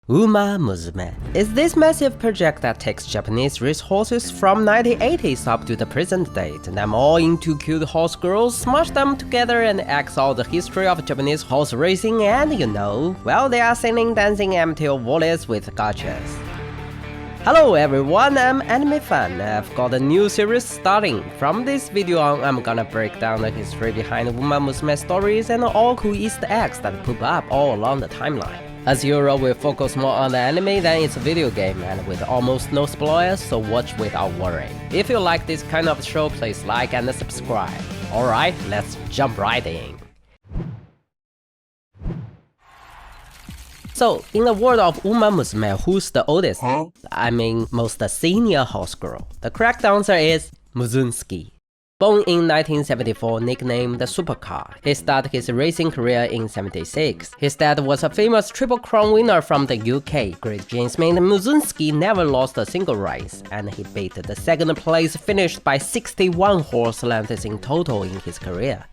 Musume is this massive project that takes Japanese racehorses from 1980s up to the present day, turn them all into cute horse girls, smash them together and acts out the history of Japanese horse racing and well, they are singing, dancing, amateur volleys with gotchas. Hello everyone, I'm Anime Fan. I've got a new series starting. From this video on, I'm gonna break down the history behind Musume stories and all cool Easter eggs that pop up all along the timeline. As usual, we focus more on the anime than its video game, and with almost no spoilers, so watch without worry. If you like this kind of show, please like and subscribe. Alright, let's jump right in. So, in the world of Musume, who's the oldest? I mean, most senior horse girl. The correct answer is Musume. Born in 1974, nicknamed the Supercar, he started his racing career in '76. His dad was a famous Triple Crown winner from the UK. Great Jamesman Musume never lost a single race, and he beat the second place finish by 61 horse lengths in total in his career.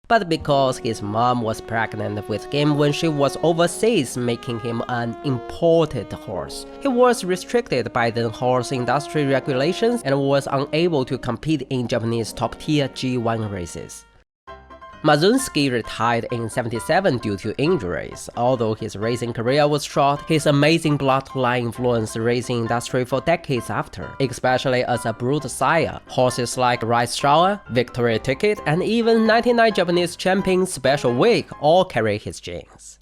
But because his mom was pregnant with him when she was overseas, making him an imported horse, he was restricted by the horse industry regulations and was unable to compete in Japanese top-tier G1 races. Musume retired in '77 due to injuries. Although his racing career was short, his amazing bloodline influenced the racing industry for decades after, especially as a brood sire. Horses like Rice Shower, Victory Ticket, and even 99 Japanese champion Special Week all carry his genes.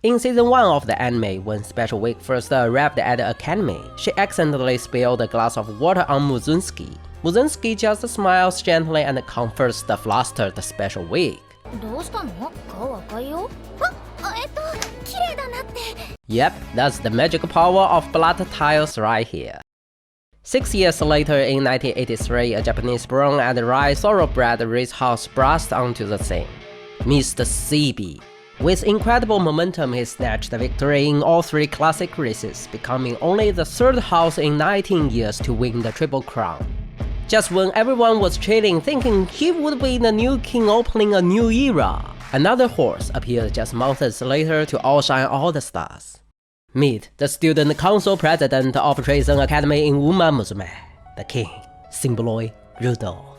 In season 1 of the anime, when Special Week first arrived at the academy, she accidentally spilled a glass of water on Musume. Musume just smiles gently and comforts the flustered Special Week. Yep, that's the magical power of blood tiles right here. 6 years later, in 1983, a Japanese brown and rye thoroughbred racehorse burst onto the scene. Mr. CB. With incredible momentum, he snatched the victory in all 3 classic races, becoming only the 3rd horse in 19 years to win the Triple Crown. Just when everyone was cheering, thinking he would be the new king opening a new era, another horse appeared just months later to outshine all the stars. Meet the student council president of Racing Academy in Musume, the king, Symboloid Rudolph.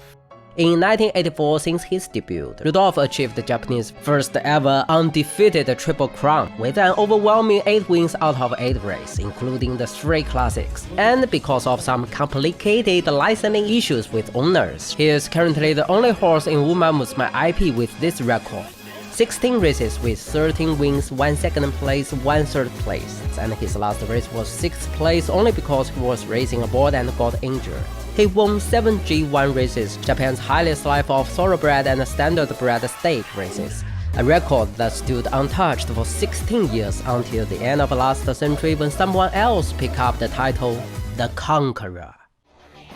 In 1984, since his debut, Rudolph achieved the Japanese first ever undefeated Triple Crown with an overwhelming 8 wins out of 8 races, including the 3 classics. And because of some complicated licensing issues with owners, he is currently the only horse in Musume IP with this record. 16 races with 13 wins, 1 second place, 1 third place, and his last race was 6th place only because he was racing aboard and got injured. He won 7 G1 races, Japan's highest level of thoroughbred and standardbred stake races, a record that stood untouched for 16 years until the end of last century when someone else picked up the title, the Conqueror.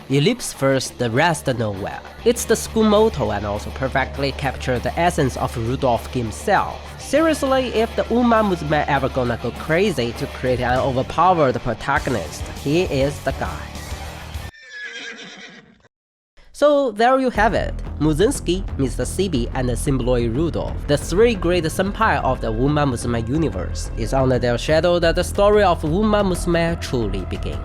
Ellipse first, the rest nowhere. It's the school motto and also perfectly captures the essence of Rudolph himself. Seriously, if the Musume ever gonna go crazy to create an overpowered protagonist, he is the guy. So there you have it, Musume, Mr. CB, and Symboloid Rudolph, the 3 great senpai of the Musume universe. It's under their shadow that the story of Musume truly begins.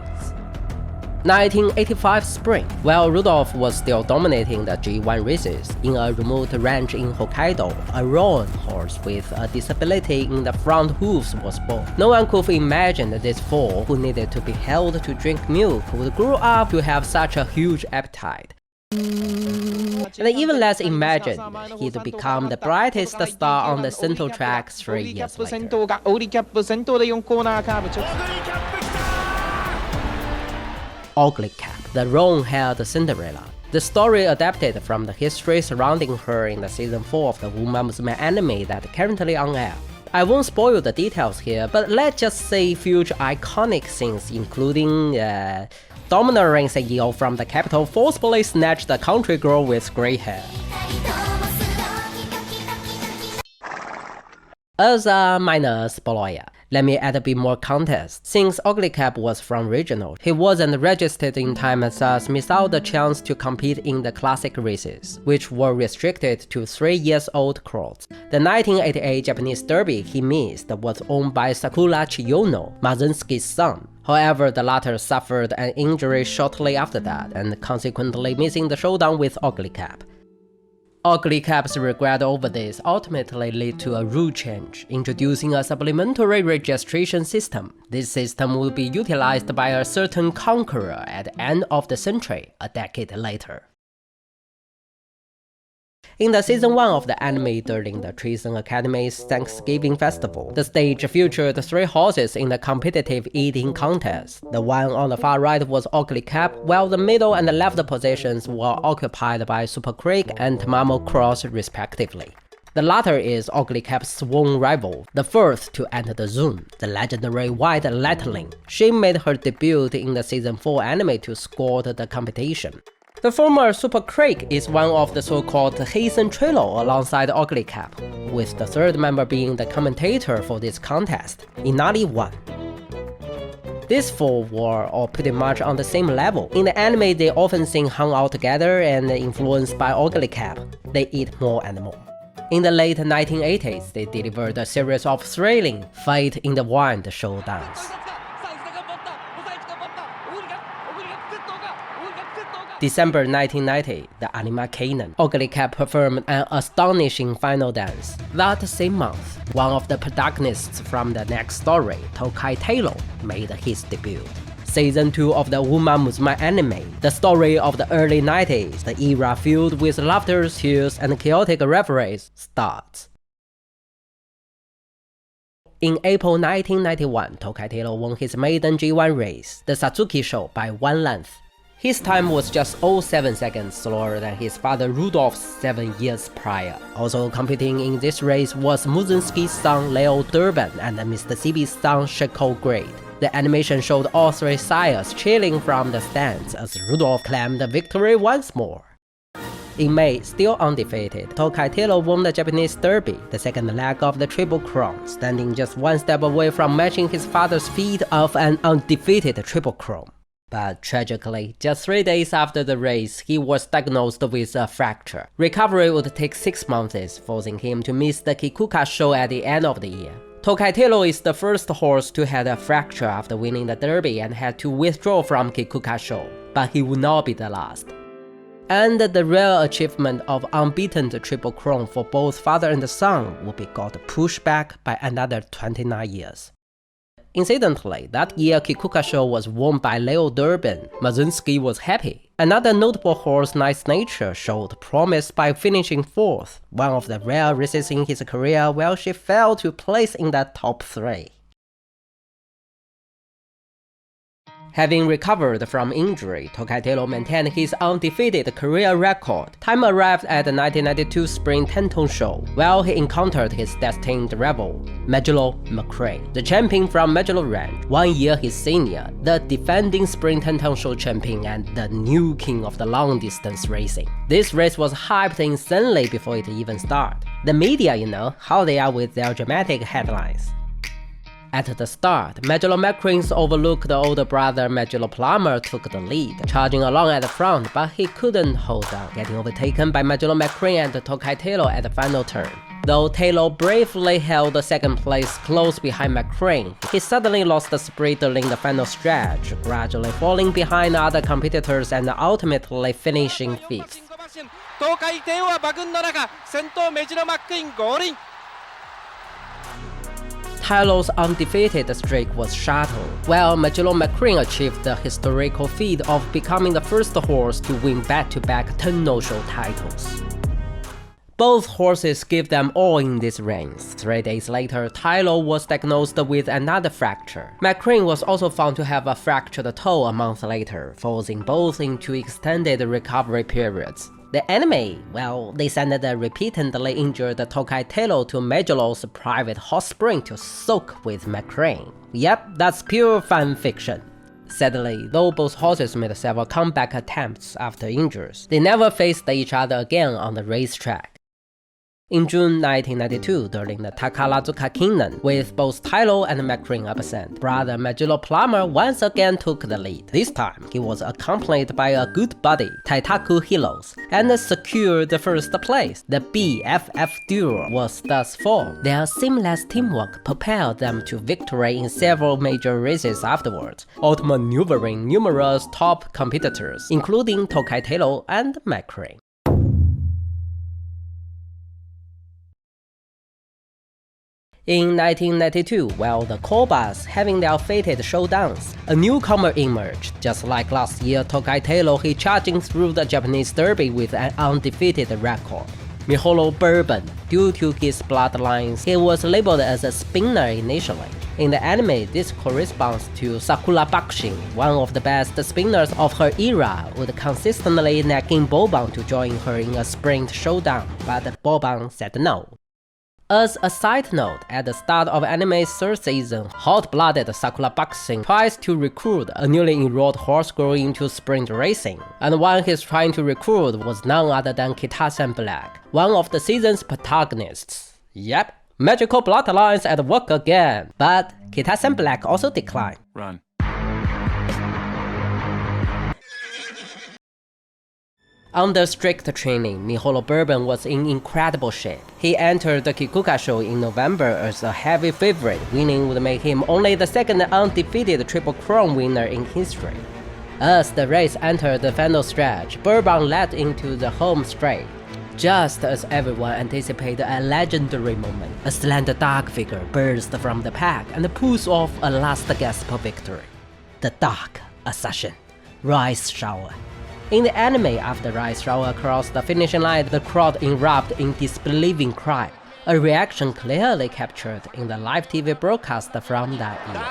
1985 spring, while Rudolph was still dominating the G1 races, in a remote ranch in Hokkaido, a roan horse with a disability in the front hooves was born. No one could imagine this foal, who needed to be held to drink milk, would grow up to have such a huge appetite. And even less imagined, he'd become the brightest star on the central track 3 years later. Oguri Cap, the roan-haired Cinderella. The story adapted from the history surrounding her in the season 4 of the Musume anime that currently on air. I won't spoil the details here, but let's just say future iconic scenes including domineering CEO from the capital forcefully snatched a country girl with grey hair. As a minor spoiler, Let me add a bit more context. Since Oguri Cap was from regional, he wasn't registered in time and thus missed out the chance to compete in the classic races, which were restricted to 3-year-old crowds. The 1988 Japanese Derby he missed was owned by Sakura Chiyono, Mazunski's son. However, the latter suffered an injury shortly after that, and consequently missing the showdown with Oguri Cap. Oguri Cap's regret over this ultimately led to a rule change, introducing a supplementary registration system. This system will be utilized by a certain conqueror at the end of the century, a decade later. In the Season 1 of the anime during the Treason Academy's Thanksgiving Festival, the stage featured 3 horses in a competitive eating contest. The one on the far right was Oguri Cap, while the middle and the left positions were occupied by Super Creek and Tamamo Cross respectively. The latter is Oguri Cap's sworn rival, the first to enter the zone, the legendary White Lightning. She made her debut in the Season 4 anime to score the competition. The former Super Creek is one of the so-called Heisen Trio alongside Oguri Cap, with the third member being the commentator for this contest, Inari-1. These 4 were all pretty much on the same level. In the anime, they often seem hung out together and influenced by Oguri Cap. They eat more and more. In the late 1980s, they delivered a series of thrilling Fate in the Wind showdowns. December 1990, the anime canon, Oguri Cap performed an astonishing final dance. That same month, one of the protagonists from the next story, Tokai Teio, made his debut. Season 2 of the Musume anime, the story of the early 90s, the era filled with laughter, tears, and chaotic referees, starts. In April 1991, Tokai Teio won his maiden G1 race, the Satsuki Show, by 1 length. His time was just 0.7 seconds slower than his father Rudolph's 7 years prior. Also competing in this race was Musume's son Leo Durban and Mr. CB's son Shiko Grade. The animation showed all 3 sires cheering from the stands as Rudolph claimed victory once more. In May, still undefeated, Tokai Teio won the Japanese Derby, the second leg of the Triple Crown, standing just 1 step away from matching his father's feat of an undefeated Triple Crown. But tragically, just 3 days after the race, he was diagnosed with a fracture. Recovery would take 6 months, forcing him to miss the Kikuka show at the end of the year. Tokai Teio is the first horse to have a fracture after winning the Derby and had to withdraw from Kikuka show, but he would not be the last. And the rare achievement of unbeaten Triple Crown for both father and son would be got pushed back by another 29 years. Incidentally, that year Kikuka show was won by Leo Durban. Mazunski was happy. Another notable horse, Nice Nature, showed promise by finishing 4th, one of the rare races in his career where she failed to place in the top 3. Having recovered from injury, Tokai Teio maintained his undefeated career record. Time arrived at the 1992 Spring Tenton Show, where he encountered his destined rival, Majolo McCrane, the champion from Majolo Ranch, 1 year his senior, the defending Spring Tenton Show champion and the new king of the long-distance racing. This race was hyped insanely before it even started. The media, you know, how they are with their dramatic headlines. At the start, Majolo McCrane's overlooked older brother Majolo Plummer took the lead, charging along at the front, but he couldn't hold on, getting overtaken by Majolo McCrane and Tokai Teio at the final turn. Though Teio bravely held the second place close behind McCrane, he suddenly lost the speed during the final stretch, gradually falling behind other competitors and ultimately finishing 5th. Tokai Teioは馬群の中、先頭メジロマックイン合輪。Teio's undefeated streak was shattered, while Majolo McCrane achieved the historical feat of becoming the first horse to win back-to-back Tenno-show titles. Both horses gave them all in these reigns. 3 days later, Teio was diagnosed with another fracture. McCrane was also found to have a fractured toe a month later, forcing both into extended recovery periods. The anime, well, they sent the repeatedly injured Tokai Teio to Majolo's private hot spring to soak with McCrane. Yep, that's pure fan fiction. Sadly, though both horses made several comeback attempts after injuries, they never faced each other again on the racetrack. In June 1992, during the Takarazuka Kingdom, with both Tylo and McCrane absent, brother Majuro Plummer once again took the lead. This time, he was accompanied by a good buddy, Taitaku Hilos, and secured the first place. The BFF duo was thus formed. Their seamless teamwork propelled them to victory in several major races afterwards, outmaneuvering numerous top competitors, including Tokai Teio and McCrane. In 1992, while the Kobas having their fated showdowns, a newcomer emerged. Just like last year, Tokai Teio hit charging through the Japanese derby with an undefeated record. Miholo Bourbon, due to his bloodlines, he was labeled as a spinner initially. In the anime, this corresponds to Sakura Bakushin, one of the best spinners of her era, would consistently nagging Boban to join her in a sprint showdown, but Boban said no. As a side note, at the start of anime's third season, hot-blooded Sakura Bakushin tries to recruit a newly enrolled horse girl into sprint racing, and one he's trying to recruit was none other than Kitasen Black, one of the season's protagonists. Yep, magical bloodlines at work again, but Kitasen Black also declined. Run. Under strict training, Miholo Bourbon was in incredible shape. He entered the Kikuka show in November as a heavy favorite, winning would make him only the second undefeated Triple Crown winner in history. As the race entered the final stretch, Bourbon led into the home straight. Just as everyone anticipated a legendary moment, a slender dark figure burst from the pack and pulls off a last gasp of victory. The Dark Assassin, Rice Shower. In the anime, after Rice Shower crossed the finishing line, the crowd erupted in disbelieving cry, a reaction clearly captured in the live TV broadcast from that year.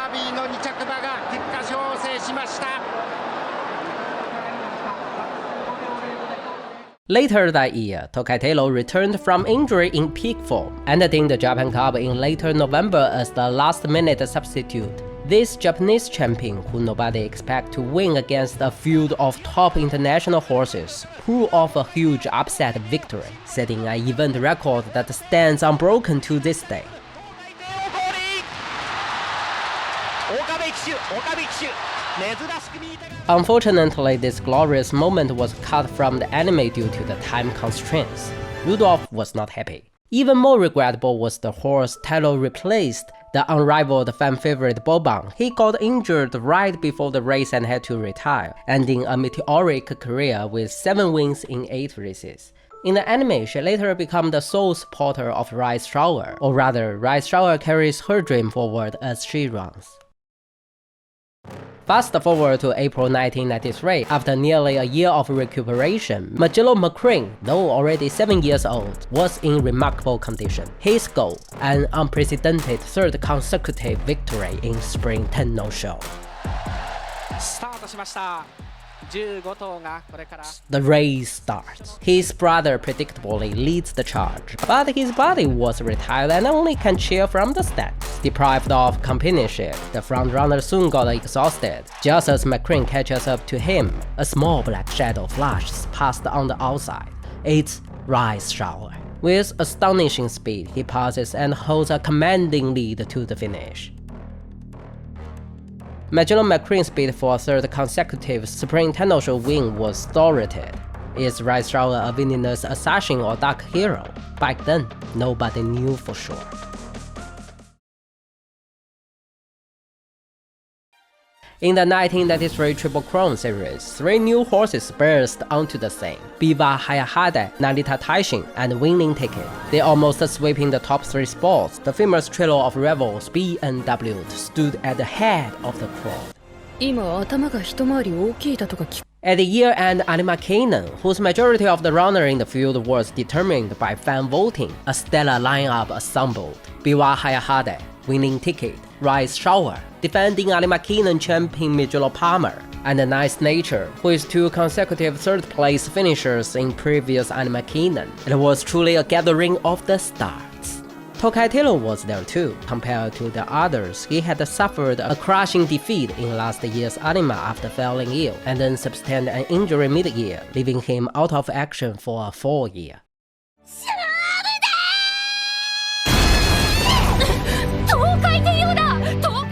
Later that year, Tokai Teio returned from injury in peak form, ending the Japan Cup in later November as the last-minute substitute. This Japanese champion, who nobody expected to win against a field of top international horses, pulled off a huge upset victory, setting an event record that stands unbroken to this day. Unfortunately, this glorious moment was cut from the anime due to the time constraints. Rudolph was not happy. Even more regrettable was the horse Teio replaced, the unrivaled fan favorite Boban. He got injured right before the race and had to retire, ending a meteoric career with 7 wins in 8 races. In the anime, she later became the sole supporter of Rice Shower, or rather, Rice Shower carries her dream forward as she runs. Fast forward to April 1993, after nearly a year of recuperation, Majuro McCrane, though already 7 years old, was in remarkable condition. His goal, an unprecedented 3rd consecutive victory in Spring Tenno Show. The race starts. His brother predictably leads the charge, but his body was retired and only can cheer from the stands. Deprived of companionship, the frontrunner soon got exhausted. Just as McCrane catches up to him, a small black shadow flashes past on the outside. It's Rice Shower. With astonishing speed, he passes and holds a commanding lead to the finish. Majuro McCrane's bid for a 3rd consecutive Spring Tenno Show win was storied. Is Rice Shower a villainous assassin or dark hero? Back then, nobody knew for sure. In the 1993 Triple Crown series, 3 new horses burst onto the scene: Biwa Hayahade, Narita Taishin, and Winning Ticket. They almost sweeping the top 3 spots. The famous trio of rivals B and W stood at the head of the crowd. At the year-end Animakinen, whose majority of the runner in the field was determined by fan voting, a stellar lineup assembled: Biwa Hayahade, Winning Ticket, Rice Shower, defending Animakinen champion Majuro Plummer, and Nice Nature, who is 2 consecutive 3rd place finishers in previous Animakinen. It was truly a gathering of the stars. Tokai Teio was there too. Compared to the others, he had suffered a crushing defeat in last year's Anima after falling ill, and then sustained an injury mid-year, leaving him out of action for a full year.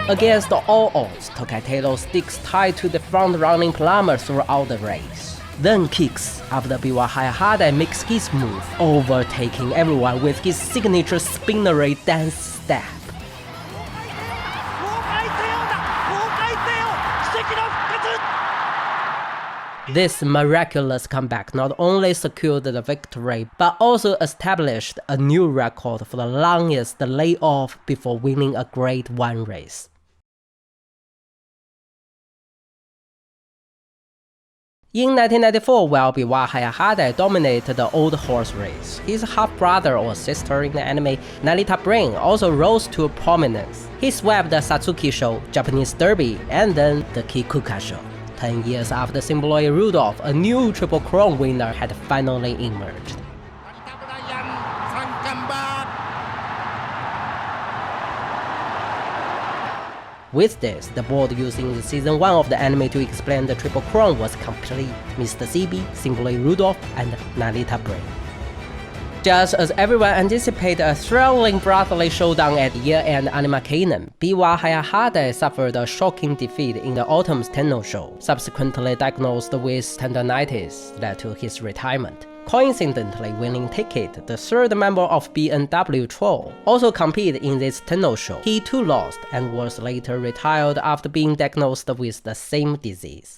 Against all odds, Tokai Teio sticks tight to the front-running plumber throughout the race. Then kicks after Biwa Hayahade makes his move, overtaking everyone with his signature spinnery dance step. This miraculous comeback not only secured the victory, but also established a new record for the longest layoff before winning a Grade 1 race. In 1994, while Biwa Hayahade dominated the old horse race, his half-brother or sister in the anime, Narita Brain, also rose to prominence. He swept the Satsuki Show, Japanese Derby, and then the Kikuka Show. 10 years after Symboloy Rudolph, a new Triple Crown winner had finally emerged. With this, the board using the season 1 of the anime to explain the Triple Crown was complete: Mr. CB, Symboloy Rudolph, and Narita Brain. Just as everyone anticipated a thrilling brotherly showdown at year-end Animarcanon, Biwa Hayahade suffered a shocking defeat in the autumn's Tenno show, subsequently diagnosed with tendonitis led to his retirement. Coincidentally winning Ticket, the third member of BNW Troll, also competed in this Tenno show. He too lost and was later retired after being diagnosed with the same disease.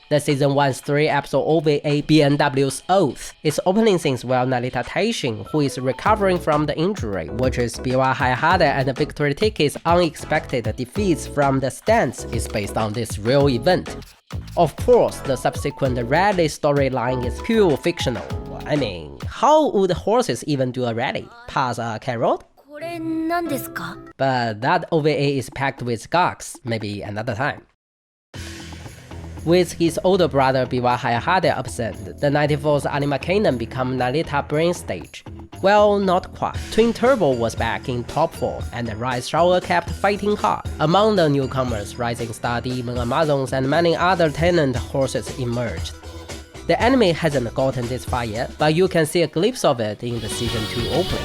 The season 1's 3-episode OVA BNW's Oath is opening scenes where Narita Taishin, who is recovering from the injury, watches Biwa Hayahade and Victory Ticket's unexpected defeats from the stands, is based on this real event. Of course, the subsequent rally storyline is pure fictional. I mean, how would horses even do a rally? Pass a carrot? But that OVA is packed with gags, maybe another time. With his older brother Biwa Hayahade absent, the 94's Animarcanon became Narita Brain stage. Well, not quite. Twin Turbo was back in top form, and the Rise Shower kept fighting hard. Among the newcomers, Rising Star Demon Amazons and many other tenant horses emerged. The anime hasn't gotten this far yet, but you can see a glimpse of it in the season 2 opening.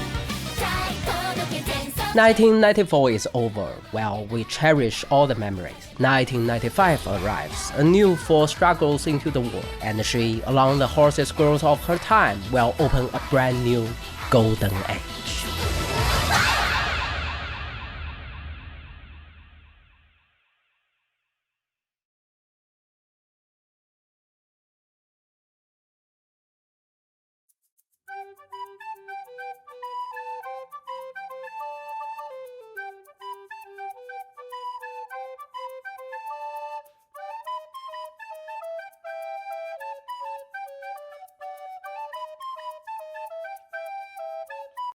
1994 is over, well, we cherish all the memories. 1995 arrives, a new force struggles into the war, and she, along the horses growth of her time, will open a brand new golden age.